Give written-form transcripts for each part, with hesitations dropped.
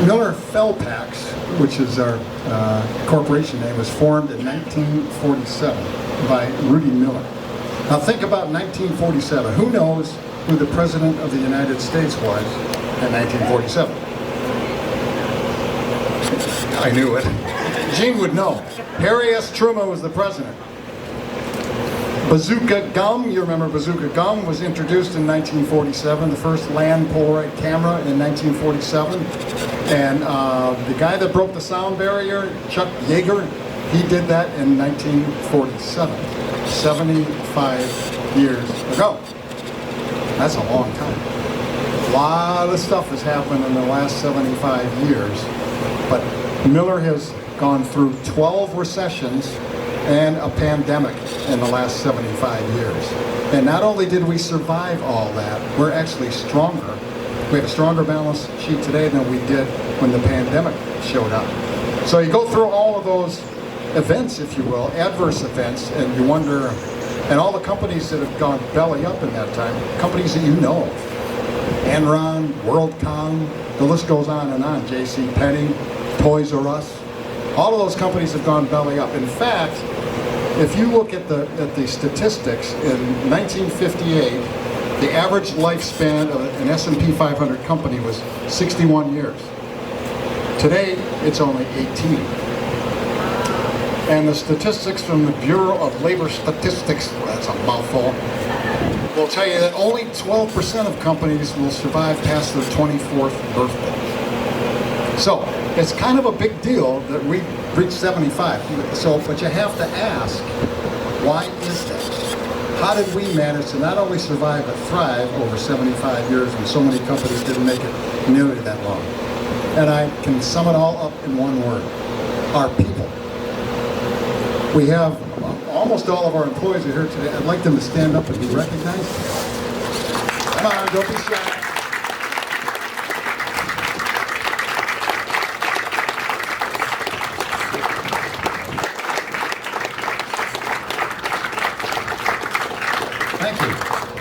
Miller Felpax, which is our corporation name, was formed in 1947 by Rudy Miller. Now think about 1947. Who knows who the President of the United States was in 1947? I knew it. Gene would know. Harry S. Truman was the president. Bazooka gum, you remember bazooka gum, was introduced in 1947, the first land Polaroid camera in 1947. And the guy that broke the sound barrier, Chuck Yeager, he did that in 1947, 75 years ago. That's a long time. A lot of stuff has happened in the last 75 years, but Miller has gone through 12 recessions and a pandemic in the last 75 years. And not only did we survive all that, we're actually stronger. We have a stronger balance sheet today than we did when the pandemic showed up. So you go through all of those events, if you will, adverse events, and you wonder, and all the companies that have gone belly up in that time, companies that you know, Enron, WorldCom, the list goes on and on, JCPenney, Toys R Us, all of those companies have gone belly up. In fact, if you look at the statistics, in 1958, the average lifespan of an S&P 500 company was 61 years. Today, it's only 18. And the statistics from the Bureau of Labor Statistics, well, that's a mouthful, will tell you that only 12% of companies will survive past their 24th birthday. So, it's kind of a big deal that we reached 75. So, but you have to ask, why is that? How did we manage to not only survive but thrive over 75 years when so many companies didn't make it nearly that long? And I can sum it all up in one word: our people. We have almost all of our employees are here today. I'd like them to stand up and be recognized. Come on, don't be shy.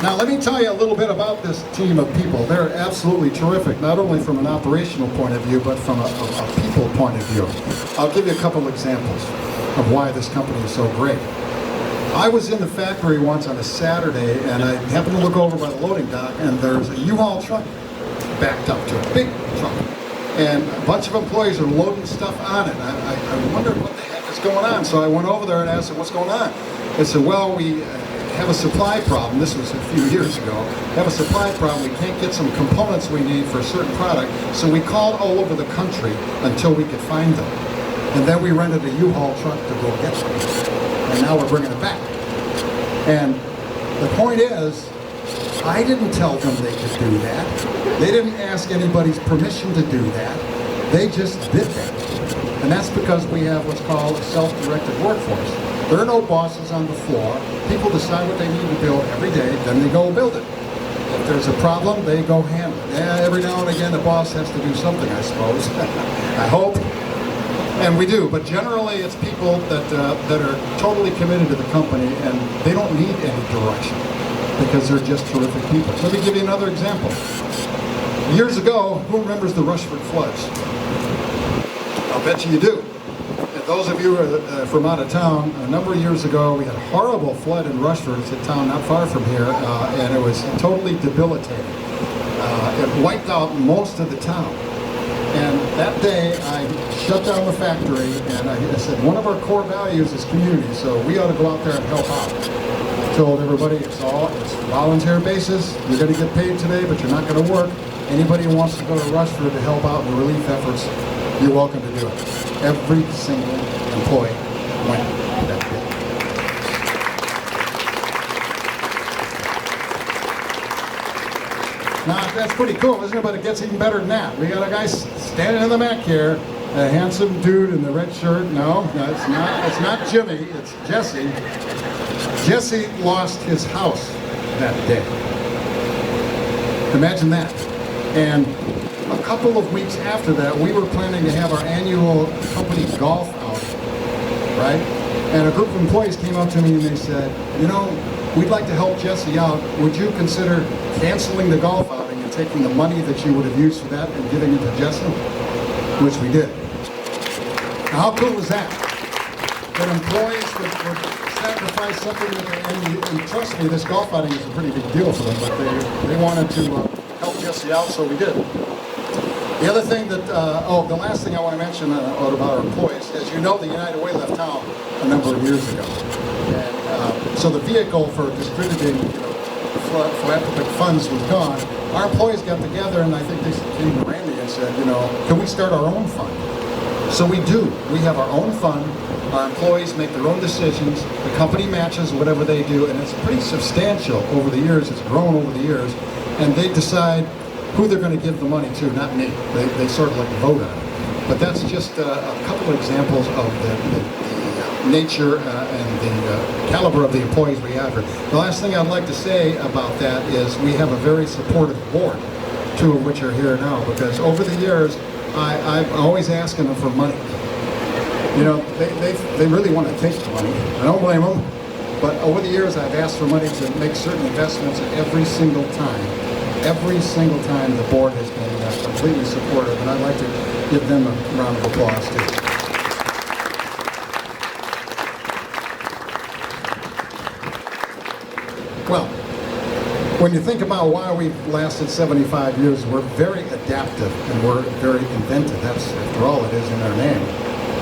Now let me tell you a little bit about this team of people. They're absolutely terrific, not only from an operational point of view, but from a people point of view. I'll give you a couple examples of why this company is so great. I was in the factory once on a Saturday, and I happened to look over by the loading dock, and there's a U-Haul truck backed up to it, big truck. And a bunch of employees are loading stuff on it. I wondered what the heck is going on. So I went over there and asked them, what's going on? They said, well, we have a supply problem. This was a few years ago. Have a supply problem. We can't get some components we need for a certain product, so we called all over the country until we could find them. And then we rented a U-Haul truck to go get them. And now we're bringing it back. And the point is, I didn't tell them they could do that. They didn't ask anybody's permission to do that. They just did that. And that's because we have what's called a self-directed workforce. There are no bosses on the floor. People decide what they need to build every day, then they go build it. If there's a problem, they go handle it. Yeah, every now and again the boss has to do something, I suppose. I hope. And we do, but generally it's people that are totally committed to the company, and they don't need any direction because they're just terrific people. Let me give you another example. Years ago, who remembers the Rushford Floods? I'll bet you do. And those of you who are from out of town, a number of years ago, we had a horrible flood in Rushford. It's a town not far from here, and it was totally debilitating. It wiped out most of the town. And that day, I shut down the factory, and I said, one of our core values is community, so we ought to go out there and help out. I told everybody, it's volunteer basis. You're going to get paid today, but you're not going to work. Anybody who wants to go to Rushford to help out in the relief efforts, you're welcome to do it. Every single employee went that day. Now, that's pretty cool, isn't it? But it gets even better than that. We got a guy standing in the back here, a handsome dude in the red shirt. No, it's not. It's not Jimmy. It's Jesse. Jesse lost his house that day. Imagine that. And a couple of weeks after that, we were planning to have our annual company golf outing, right? And a group of employees came up to me and they said, you know, we'd like to help Jesse out. Would you consider canceling the golf outing and taking the money that you would have used for that and giving it to Jesse? which we did. Now, how cool was that? That employees would sacrifice something that and trust me, this golf outing is a pretty big deal for them, but they wanted to help Jesse out, so we did. The other thing that, the last thing I want to mention about our employees, as you know, the United Way left town a number of years ago. And so the vehicle for distributing philanthropic funds was gone. Our employees got together and I think they came to Randy and said, can we start our own fund? So we do. We have our own fund. Our employees make their own decisions. The company matches whatever they do, and it's pretty substantial over the years. It's grown over the years. And they decide who they're going to give the money to, not me. They sort of like vote on it. But that's just a couple of examples of the nature and the caliber of the employees we have here. The last thing I'd like to say about that is we have a very supportive board, two of which are here now, because over the years, I'm always asking them for money. They really want to take the money. I don't blame them. But over the years, I've asked for money to make certain investments, and every single time the board has been completely supportive, and I'd like to give them a round of applause too. Well, when you think about why we've lasted 75 years, we're very adaptive and we're very inventive. That's, after all, it is in our name.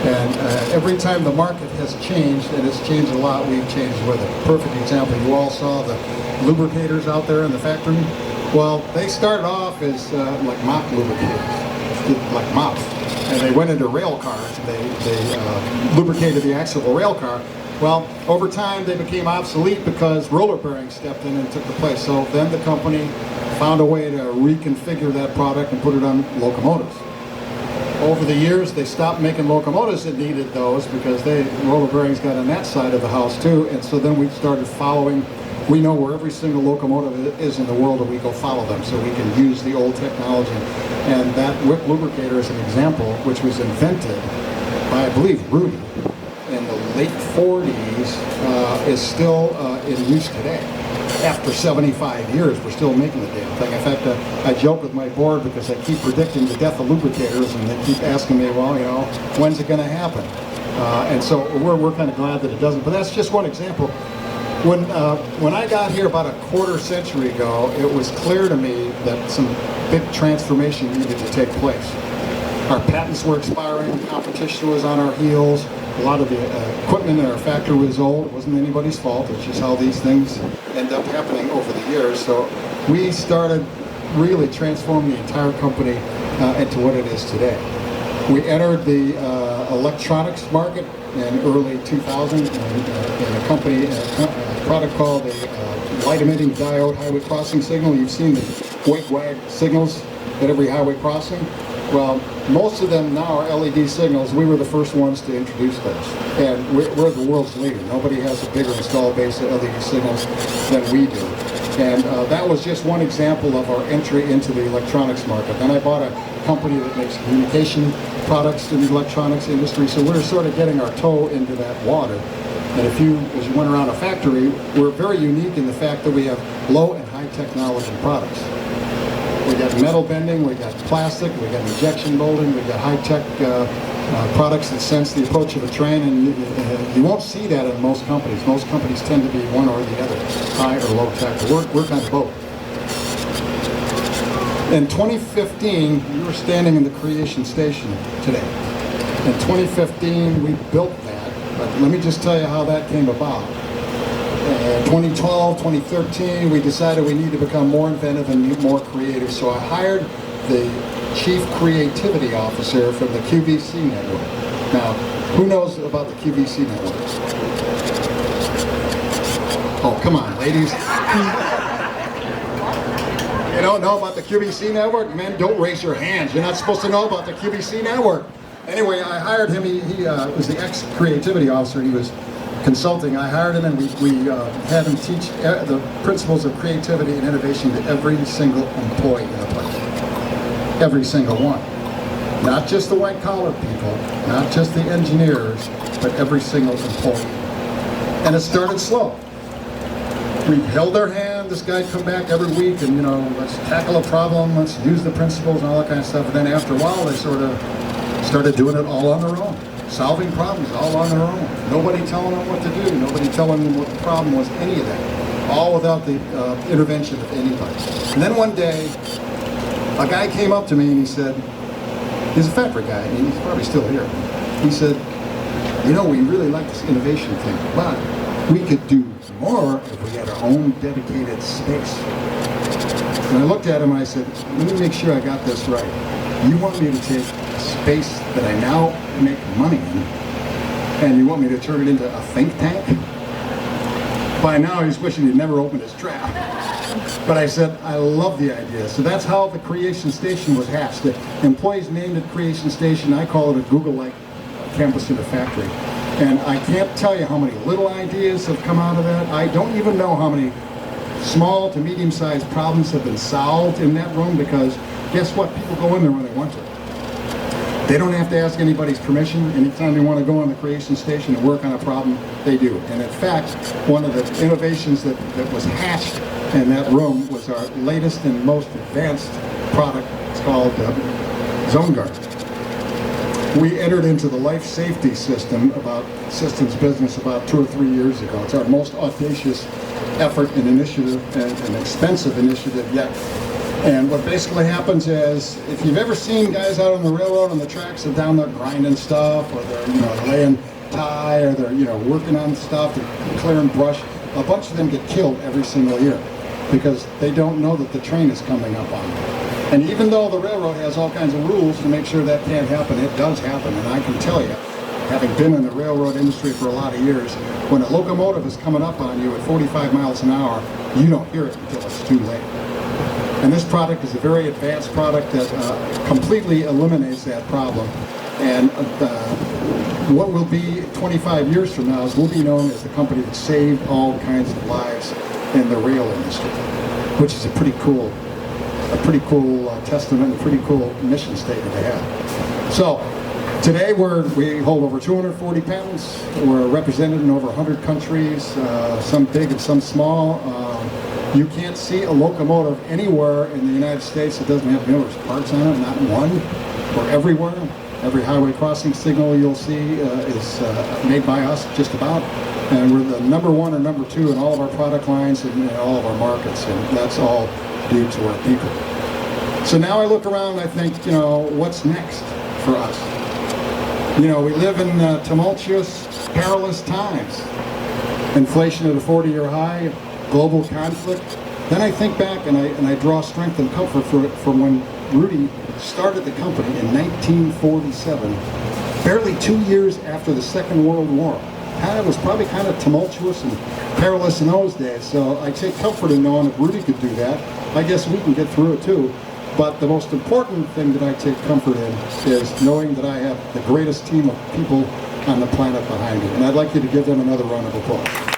And every time the market has changed, and it's changed a lot, we've changed with it. Perfect example, you all saw the lubricators out there in the factory. Well, they started off as like mop lubricators, like mops. And they went into rail cars, and they lubricated the axle of a rail car. Well, over time they became obsolete because roller bearings stepped in and took the place. So then the company found a way to reconfigure that product and put it on locomotives. Over the years, they stopped making locomotives that needed those because roller bearings got on that side of the house too. And so then we started following. We know where every single locomotive is in the world, and we go follow them so we can use the old technology. And that whip lubricator is an example, which was invented by, I believe, Rudy in the late 40s, is still in use today. After 75 years, we're still making the damn thing. In fact, I joke with my board because I keep predicting the death of lubricators, and they keep asking me, well, when's it going to happen? And so we're kind of glad that it doesn't. But that's just one example. When I got here about a quarter century ago, it was clear to me that some big transformation needed to take place. Our patents were expiring, competition was on our heels. A lot of the equipment in our factory was old. It wasn't anybody's fault. It's just how these things end up happening over the years. So we started really transforming the entire company into what it is today. We entered the electronics market in early 2000 in a company, a product called a light emitting diode highway crossing signal. You've seen the wake-wag signals at every highway crossing. Well, most of them now are LED signals. We were the first ones to introduce those. And we're the world's leader. Nobody has a bigger installed base of LED signals than we do. And that was just one example of our entry into the electronics market. Then I bought a company that makes communication products in the electronics industry. So we're sort of getting our toe into that water. And as you went around a factory, we're very unique in the fact that we have low and high technology products. We got metal bending, we got plastic, we got injection molding, we got high-tech products that sense the approach of a train, and you won't see that in most companies. Most companies tend to be one or the other, high or low tech. We're kind of both. In 2015, we were standing in the Creation Station today. In 2015, we built that, but let me just tell you how that came about. 2012, 2013, we decided we need to become more inventive and more creative, so I hired the Chief Creativity Officer from the QVC network. Now, who knows about the QVC network? Oh, come on, ladies. You don't know about the QVC network? Men, don't raise your hands. You're not supposed to know about the QVC network. Anyway, I hired him. He was the ex-creativity officer. He was consulting. I hired him, and we had him teach the principles of creativity and innovation to every single employee in the place. Every single one. Not just the white-collar people, not just the engineers, but every single employee. And it started slow. We held their hand. This guy'd come back every week and, let's tackle a problem, let's use the principles and all that kind of stuff. And then after a while, they sort of started doing it all on their own, solving problems all on their own. Nobody telling them what to do, nobody telling them what the problem was, any of that. All without the intervention of anybody. And then one day, a guy came up to me and he said, he's a factory guy, and he's probably still here. He said, you know, we really like this innovation thing, but we could do more if we had our own dedicated space. And I looked at him and I said, let me make sure I got this right. You want me to take a space that I now make money in, and you want me to turn it into a think tank? By now he's wishing he'd never opened his trap. But I said, I love the idea. So that's how the Creation Station was hatched. The employees named it Creation Station. I call it a Google-like campus in a factory. And I can't tell you how many little ideas have come out of that. I don't even know how many small to medium-sized problems have been solved in that room, because guess what? People go in there when they want to. They don't have to ask anybody's permission. Anytime they want to go on the Creation Station and work on a problem, they do. And in fact, one of the innovations that was hatched in that room was our latest and most advanced product. It's called Zone Guard. We entered into the life safety systems business about 2 or 3 years ago. It's our most audacious effort and initiative, and an expensive initiative yet. And what basically happens is, if you've ever seen guys out on the railroad on the tracks, they're down there grinding stuff, or they're laying tie, or they're working on stuff, they're clearing brush. A bunch of them get killed every single year because they don't know that the train is coming up on them. And even though the railroad has all kinds of rules to make sure that can't happen, it does happen. And I can tell you, having been in the railroad industry for a lot of years, when a locomotive is coming up on you at 45 miles an hour, you don't hear it until it's too late. And this product is a very advanced product that completely eliminates that problem. And what will be 25 years from now is we'll be known as the company that saved all kinds of lives in the rail industry, which is a pretty cool testament, a pretty cool mission statement to have. So today we hold over 240 patents. We're represented in over 100 countries, some big and some small. You can't see a locomotive anywhere in the United States that doesn't have Miller's parts on it, not one. We're everywhere. Every highway crossing signal you'll see is made by us, just about. And we're the number 1 or number 2 in all of our product lines and in all of our markets, and that's all due to our people. So now I look around and I think, what's next for us? We live in tumultuous, perilous times. Inflation at a 40-year high, global conflict. Then I think back and I draw strength and comfort from when Rudy started the company in 1947, barely 2 years after the Second World War. It was probably kind of tumultuous and perilous in those days, so I take comfort in knowing if Rudy could do that, I guess we can get through it too. But the most important thing that I take comfort in is knowing that I have the greatest team of people on the planet behind me, and I'd like you to give them another round of applause.